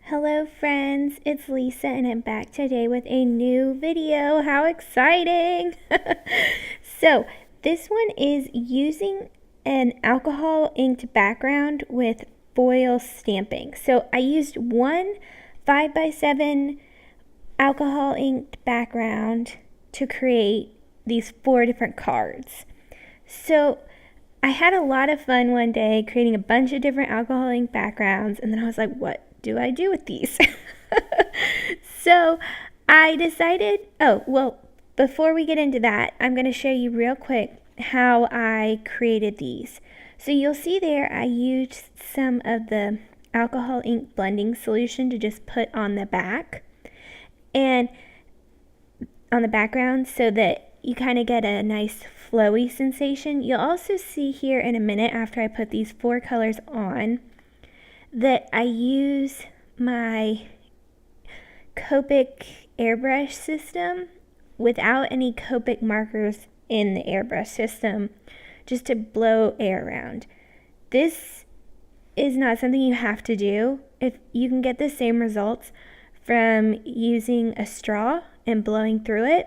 Hello friends, it's Lisa and I'm back today with a new video. How exciting! So this one is using an alcohol inked background with foil stamping. So I used one 5x7 alcohol inked background to create these 4 different cards. So I had a lot of fun one day creating a bunch of different alcohol ink backgrounds, and then I was like, what do I do with these? So I decided, before we get into that, I'm going to show you real quick how I created these. So you'll see there I used some of the alcohol ink blending solution to just put on the back and on the background so that you kind of get a nice flowy sensation. You'll also see here in a minute after I put these 4 colors on that I use my Copic airbrush system without any Copic markers in the airbrush system just to blow air around. This is not something you have to do. If you can get the same results from using a straw and blowing through it.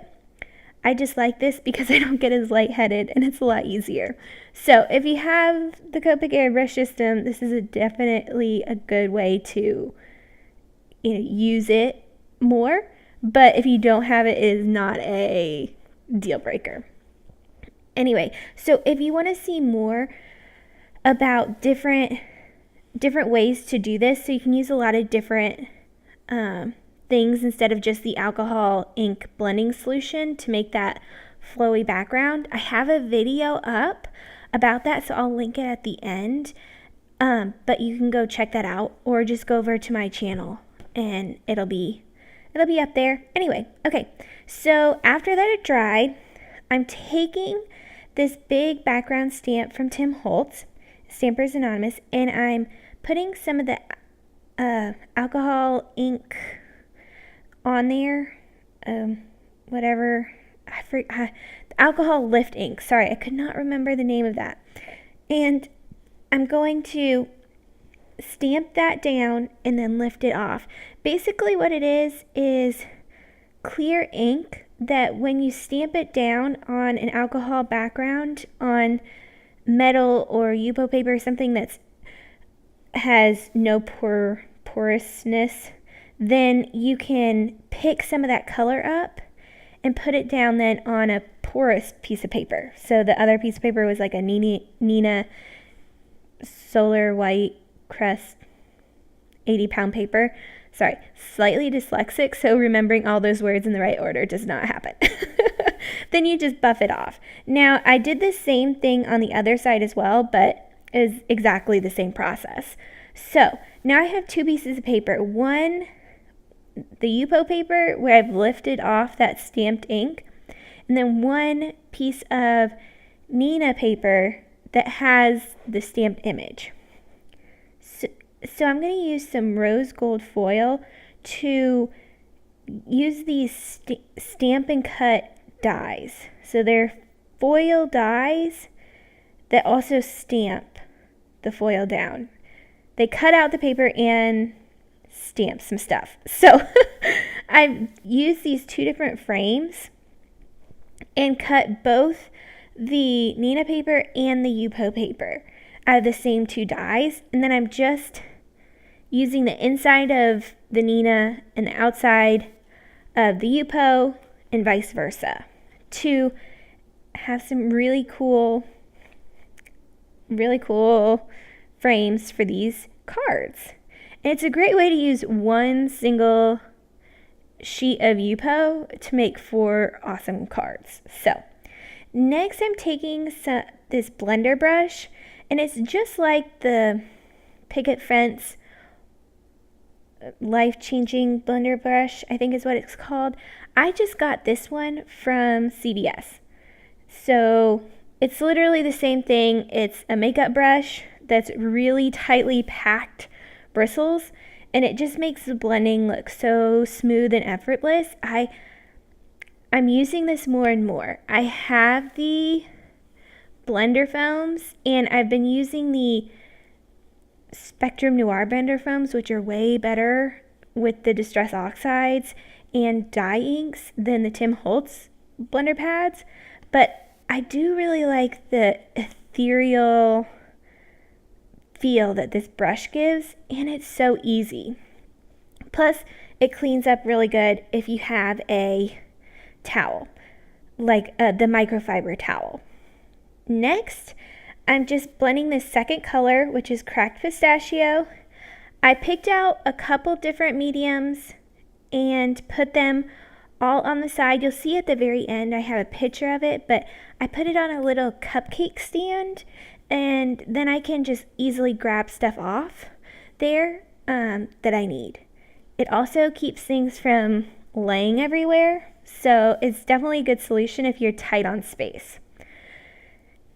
I just like this because I don't get as lightheaded and it's a lot easier. So if you have the Copic airbrush system, this is definitely a good way to use it more. But if you don't have it, it is not a deal breaker. Anyway, so if you want to see more about different ways to do this, so you can use a lot of different things instead of just the alcohol ink blending solution to make that flowy background. I have a video up about that, so I'll link it at the end. But you can go check that out or just go over to my channel and it'll be up there. Anyway, okay. So after that it dried, I'm taking this big background stamp from Tim Holtz, Stampers Anonymous, and I'm putting some of the alcohol ink on there, the alcohol lift ink. Sorry, I could not remember the name of that. And I'm going to stamp that down and then lift it off. Basically what it is clear ink that when you stamp it down on an alcohol background on metal or Yupo paper, something that has no porousness, then you can pick some of that color up and put it down then on a porous piece of paper. So the other piece of paper was like a Neenah Solar White Crest 80-pound paper. Sorry, slightly dyslexic, so remembering all those words in the right order does not happen. Then you just buff it off. Now, I did the same thing on the other side as well, but it is exactly the same process. So now I have 2 pieces of paper. One, the Yupo paper where I've lifted off that stamped ink, and then one piece of Neenah paper that has the stamped image. So I'm going to use some rose gold foil to use these stamp and cut dies. So they're foil dies that also stamp the foil down. They cut out the paper and stamp some stuff. So I've used these 2 different frames and cut both the Neenah paper and the Yupo paper out of the same 2 dies. And then I'm just using the inside of the Neenah and the outside of the Yupo and vice versa to have some really cool frames for these cards. And it's a great way to use one single sheet of Yupo to make 4 awesome cards. So next I'm taking this blender brush, and it's just like the Picket Fence life-changing blender brush, I think is what it's called. I just got this one from CVS. So it's literally the same thing. It's a makeup brush that's really tightly packed bristles, and it just makes the blending look so smooth and effortless. I'm using this more and more. I have the blender foams, and I've been using the Spectrum Noir blender foams, which are way better with the Distress Oxides and dye inks than the Tim Holtz blender pads, but I do really like the ethereal feel that this brush gives, and it's so easy. Plus, it cleans up really good if you have a towel, like the microfiber towel. Next, I'm just blending this second color, which is Cracked Pistachio. I picked out a couple different mediums and put them all on the side. You'll see at the very end I have a picture of it, but I put it on a little cupcake stand, and then I can just easily grab stuff off there that I need. It also keeps things from laying everywhere, so it's definitely a good solution if you're tight on space.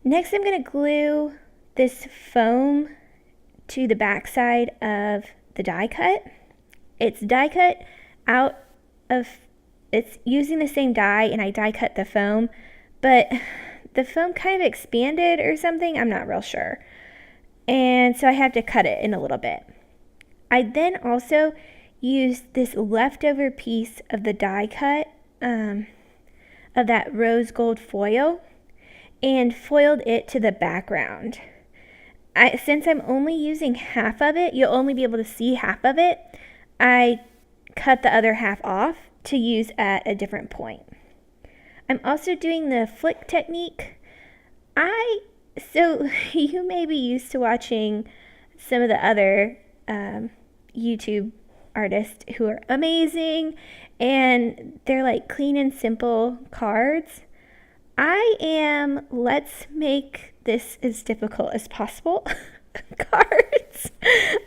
Next, I'm going to glue this foam to the back side of the die cut. It's die cut out of, it's using the same die, and I die cut the foam, but the foam kind of expanded or something, I'm not real sure. And so I have to cut it in a little bit. I then also used this leftover piece of the die cut of that rose gold foil and foiled it to the background. Since I'm only using half of it, you'll only be able to see half of it, I cut the other half off to use at a different point. I'm also doing the flick technique. So you may be used to watching some of the other YouTube artists who are amazing, and they're like clean and simple cards. I am, let's make this as difficult as possible cards.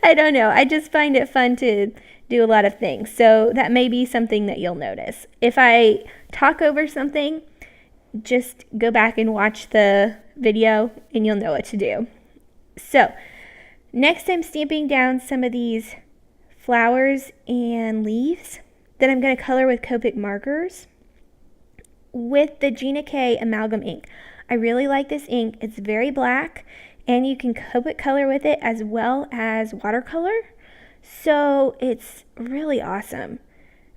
I don't know. I just find it fun to do a lot of things. So that may be something that you'll notice. If I talk over something, just go back and watch the video and you'll know what to do. So next, I'm stamping down some of these flowers and leaves that I'm going to color with Copic markers with the Gina K amalgam ink. I really like this ink. It's very black, and you can Copic color with it as well as watercolor. So it's really awesome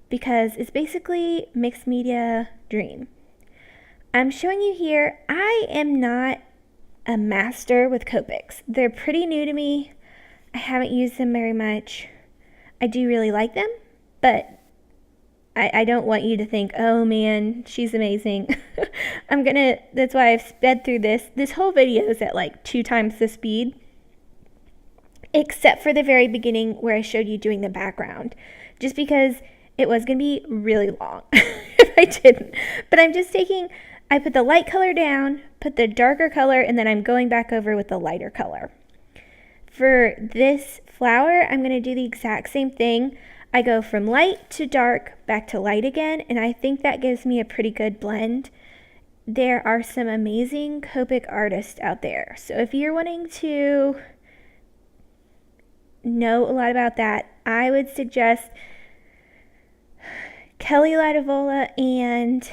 because it's basically mixed media dream. I'm showing you here, I am not a master with Copics. They're pretty new to me. I haven't used them very much. I do really like them, but I don't want you to think, oh man, she's amazing. That's why I've sped through this. This whole video is at like 2 times the speed, except for the very beginning where I showed you doing the background, just because it was going to be really long if I didn't. But I put the light color down, put the darker color, and then I'm going back over with the lighter color. For this flower, I'm going to do the exact same thing. I go from light to dark, back to light again, and I think that gives me a pretty good blend. There are some amazing Copic artists out there. So if you're wanting to know a lot about that, I would suggest Kelly Lativola and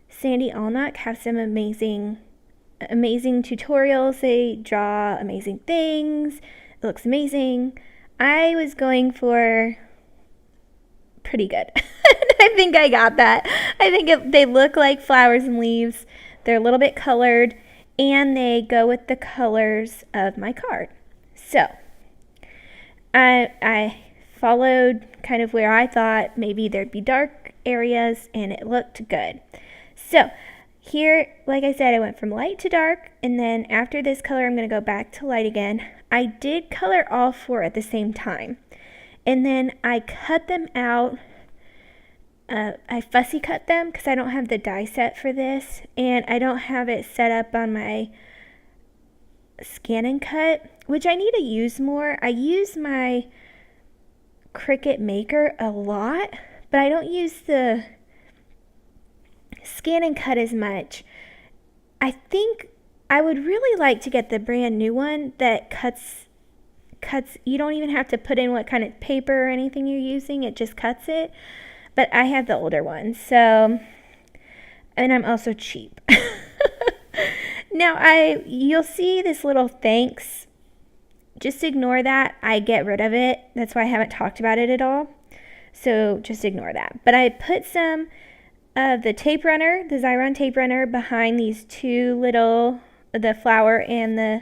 Sandy Allnock have some amazing tutorials. They draw amazing things. It looks amazing. I was going for pretty good. I think I got that. I think they look like flowers and leaves. They're a little bit colored, and they go with the colors of my card. So I followed kind of where I thought maybe there'd be dark areas, and it looked good. So here, like I said, I went from light to dark, and then after this color, I'm going to go back to light again. I did color all 4 at the same time, and then I cut them out. I fussy cut them because I don't have the die set for this, and I don't have it set up on my scan and cut, which I need to use more. I use my Cricut Maker a lot, but I don't use the scan and cut as much. I think I would really like to get the brand new one that cuts. You don't even have to put in what kind of paper or anything you're using. It just cuts it. But I have the older one, so, and I'm also cheap. Now you'll see this little thanks. Just ignore that. I get rid of it. That's why I haven't talked about it at all. so just ignore that. But I put some of the tape runner, the Xyron tape runner, behind these two little, the flower and the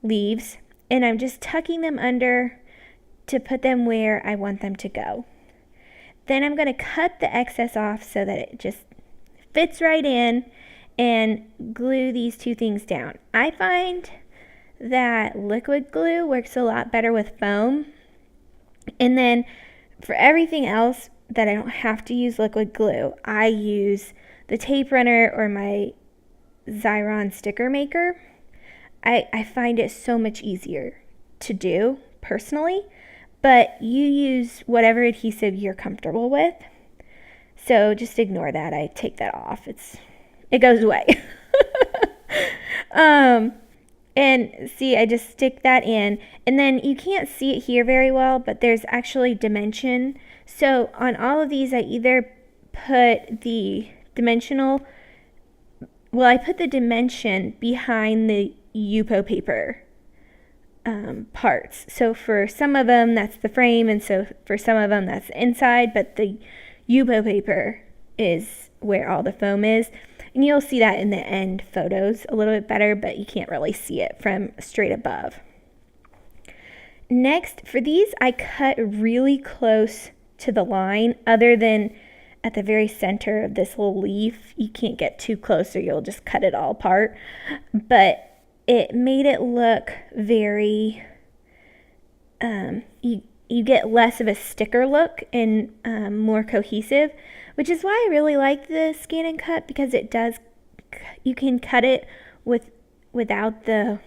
leaves, and I'm just tucking them under to put them where I want them to go. Then I'm going to cut the excess off so that it just fits right in and glue these two things down. I find that liquid glue works a lot better with foam. And then for everything else that I don't have to use liquid glue, I use the tape runner or my Xyron sticker maker. I find it so much easier to do personally, but you use whatever adhesive you're comfortable with. So just ignore that. I take that off. It goes away. And see, I just stick that in, and then you can't see it here very well, but there's actually dimension. So on all of these, I either put the dimensional, I put the dimension behind the Yupo paper parts. So for some of them, that's the frame, and so for some of them, that's the inside, but the Yupo paper is where all the foam is. And you'll see that in the end photos a little bit better, but you can't really see it from straight above. Next, for these, I cut really close to the line, other than at the very center of this little leaf. You can't get too close or you'll just cut it all apart. But it made it look very, you get less of a sticker look and more cohesive, which is why I really like the Scan and Cut, because you can cut it without the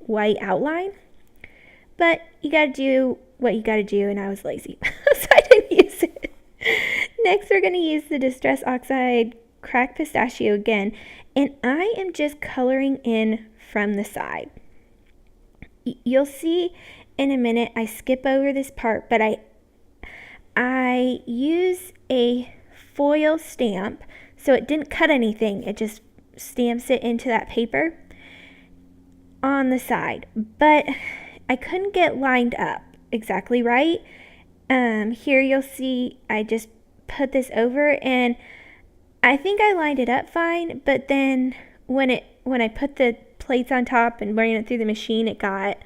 white outline. But you gotta do what you gotta do, and I was lazy, so I didn't use it. Next, we're gonna use the Distress Oxide Cracked Pistachio again, and I am just coloring in from the side. You'll see in a minute I skip over this part, but I use a foil stamp, so it didn't cut anything. It just stamps it into that paper on the side, but I couldn't get lined up exactly right. Here you'll see I just put this over, and I think I lined it up fine, but then when I put the plates on top and running it through the machine, it got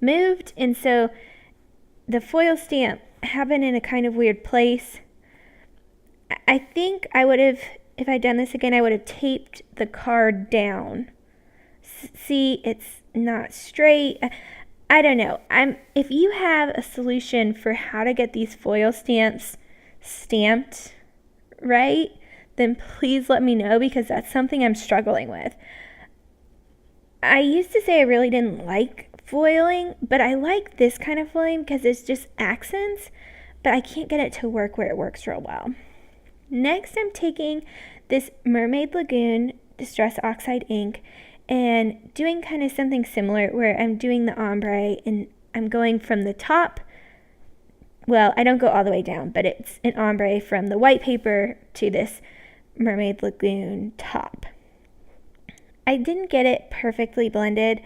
moved, and so the foil stamp happened in a kind of weird place. I think I would have, if I'd done this again, I would have taped the card down. See, it's not straight. I don't know. If you have a solution for how to get these foil stamps stamped right, then please let me know, because that's something I'm struggling with. I used to say I really didn't like foiling, but I like this kind of foiling because it's just accents, but I can't get it to work where it works real well. Next, I'm taking this Mermaid Lagoon Distress Oxide ink and doing kind of something similar, where I'm doing the ombre and I'm going from the top. Well, I don't go all the way down, but it's an ombre from the white paper to this Mermaid Lagoon top. I didn't get it perfectly blended,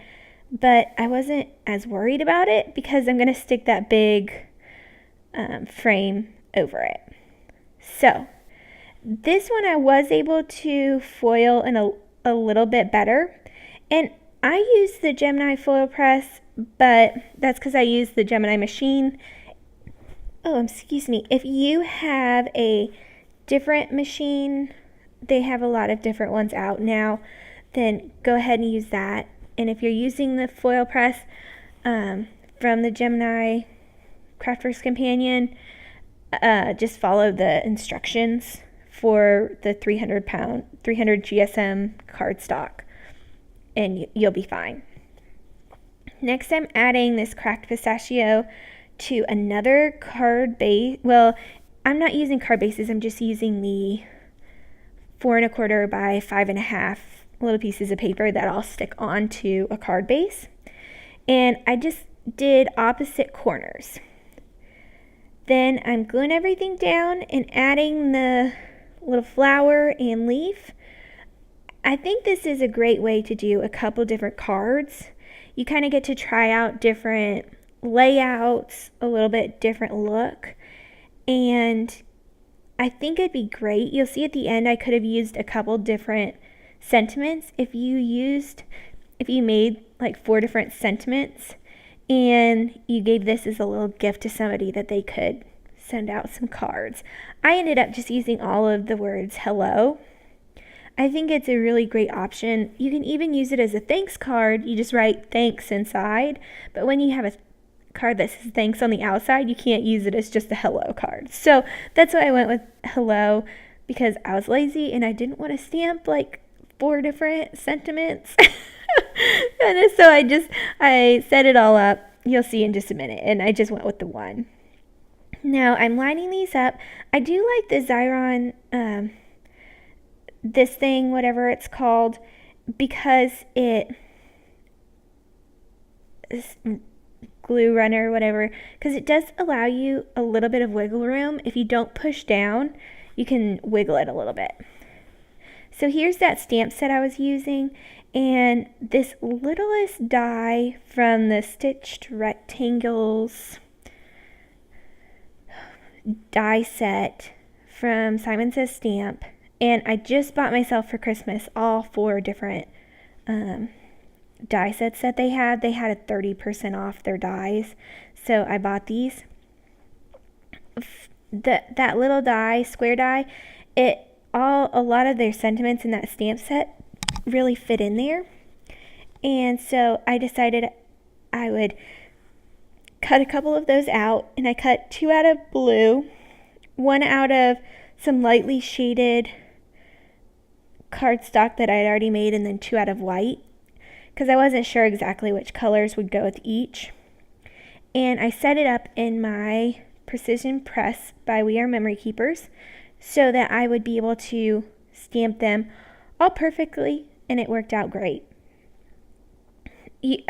but I wasn't as worried about it because I'm going to stick that big frame over it. So this one I was able to foil in a little bit better, and I use the Gemini foil press, but that's because I use the Gemini machine. Oh, excuse me. If you have a different machine, they have a lot of different ones out now, then go ahead and use that. And if you're using the foil press from the Gemini Craftworks Companion, just follow the instructions for the 300 GSM cardstock, and you'll be fine. Next, I'm adding this Cracked Pistachio to another card base. Well, I'm not using card bases. I'm just using the 4 1/4 by 5 1/2 little pieces of paper that I'll stick onto a card base. And I just did opposite corners. Then I'm gluing everything down and adding the little flower and leaf. I think this is a great way to do a couple different cards. You kind of get to try out different layouts, a little bit different look. and I think it'd be great. You'll see at the end I could have used a couple different sentiments. If you made like 4 different sentiments and you gave this as a little gift to somebody that they could send out some cards. I ended up just using all of the words hello. I think it's a really great option. You can even use it as a thanks card. You just write thanks inside, but when you have a card that says thanks on the outside, you can't use it as just a hello card. So that's why I went with hello, because I was lazy and I didn't want to stamp like 4 different sentiments. And so I set it all up. You'll see in just a minute, and I just went with the one. Now I'm lining these up. I do like the Xyron, this thing, whatever it's called, because it is glue runner, whatever, because it does allow you a little bit of wiggle room. If you don't push down, you can wiggle it a little bit. So here's that stamp set I was using, and this littlest die from the Stitched Rectangles die set from Simon Says Stamp. And I just bought myself for Christmas all 4 different die sets that they had. They had a 30% off their dies, so I bought these. That little die, square die, a lot of their sentiments in that stamp set really fit in there. And so I decided I would cut a couple of those out, and I cut 2 out of blue, 1 out of some lightly shaded cardstock that I had already made, and then 2 out of white, because I wasn't sure exactly which colors would go with each. And I set it up in my Precision Press by We Are Memory Keepers so that I would be able to stamp them all perfectly, and it worked out great.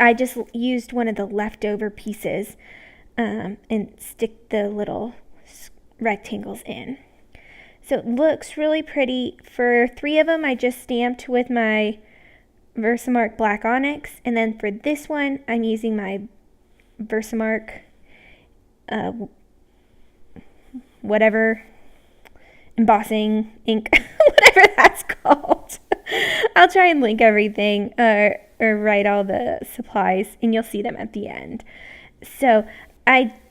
I just used one of the leftover pieces and stick the little rectangles in. So it looks really pretty. For 3 of them, I just stamped with my Versamark Black Onyx. And then for this one, I'm using my Versamark, whatever, embossing ink, whatever that's called. I'll try and link everything or write all the supplies, and you'll see them at the end. So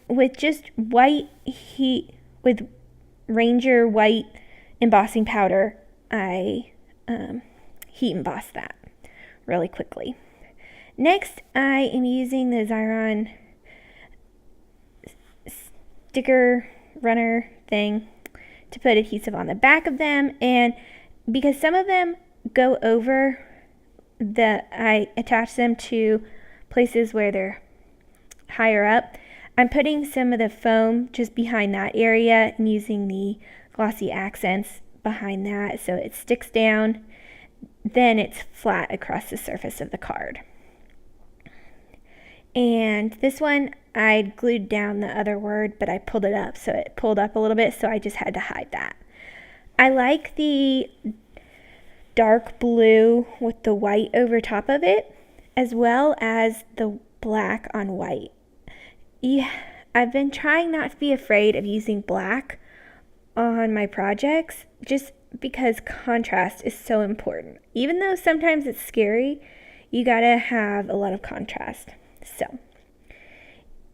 with just white heat, with Ranger white embossing powder, I heat embossed that really quickly. Next, I am using the Xyron sticker runner thing to put adhesive on the back of them, and because some of them go over, I attach them to places where they're higher up. I'm putting some of the foam just behind that area and using the glossy accents behind that so it sticks down. Then it's flat across the surface of the card. And this one, I glued down the other word, but I pulled it up, so it pulled up a little bit, so I just had to hide that. I like the dark blue with the white over top of it, as well as the black on white. Yeah, I've been trying not to be afraid of using black on my projects, just because contrast is so important. Even though sometimes it's scary, you gotta have a lot of contrast. So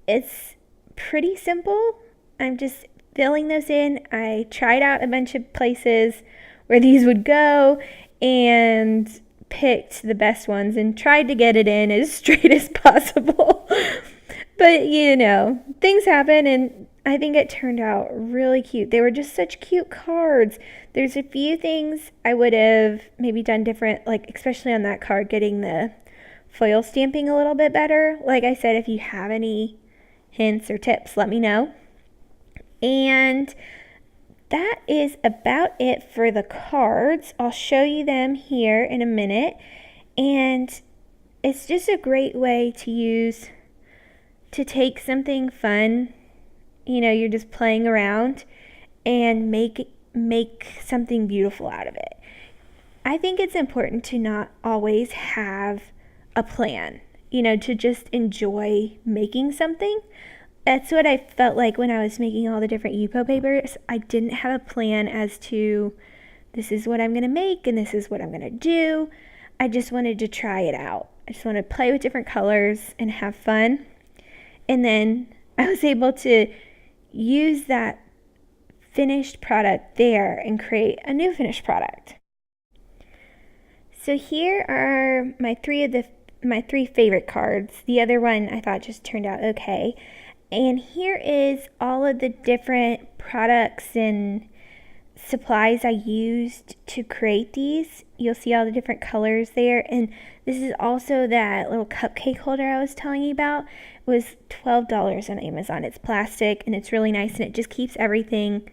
it's pretty simple. I'm just filling those in. I tried out a bunch of places where these would go and picked the best ones and tried to get it in as straight as possible. But you know, things happen, and I think it turned out really cute. They were just such cute cards. There's a few things I would have maybe done different, like especially on that card, getting the foil stamping a little bit better. Like I said, if you have any hints or tips, let me know. And that is about it for the cards. I'll show you them here in a minute. And it's just a great way to use to take something fun, you know, you're just playing around, and make something beautiful out of it. I think it's important to not always have a plan, you know, to just enjoy making something. that's what I felt like when I was making all the different Yupo papers. I didn't have a plan as to this is what I'm going to make and this is what I'm going to do. I just wanted to try it out. I just wanted to play with different colors and have fun. And then I was able to use that finished product there and create a new finished product. So here are my three favorite cards. The other one I thought just turned out okay. And here is all of the different products and supplies I used to create these. You'll see all the different colors there. And this is also that little cupcake holder I was telling you about. It was $12 on Amazon. It's plastic and it's really nice, and it just keeps everything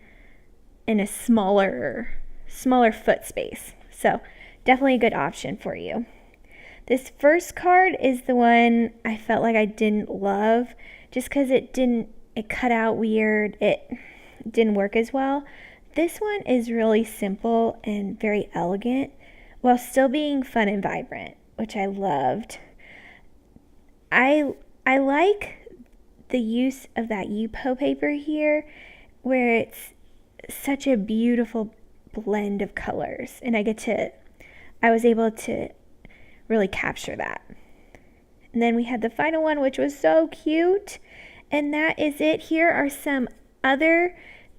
in a smaller foot space. So definitely a good option for you. This first card is the one I felt like I didn't love just because it cut out weird. It didn't work as well. This one is really simple and very elegant while still being fun and vibrant, which I loved. I like the use of that Yupo paper here, where it's such a beautiful blend of colors, and I was able to really capture that. And then we had the final one, which was so cute, and that is it. Here are some other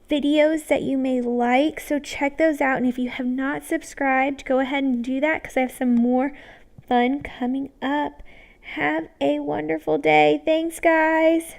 videos that you may like, so check those out. And if you have not subscribed, go ahead and do that because I have some more fun coming up. Have a wonderful day. Thanks, guys.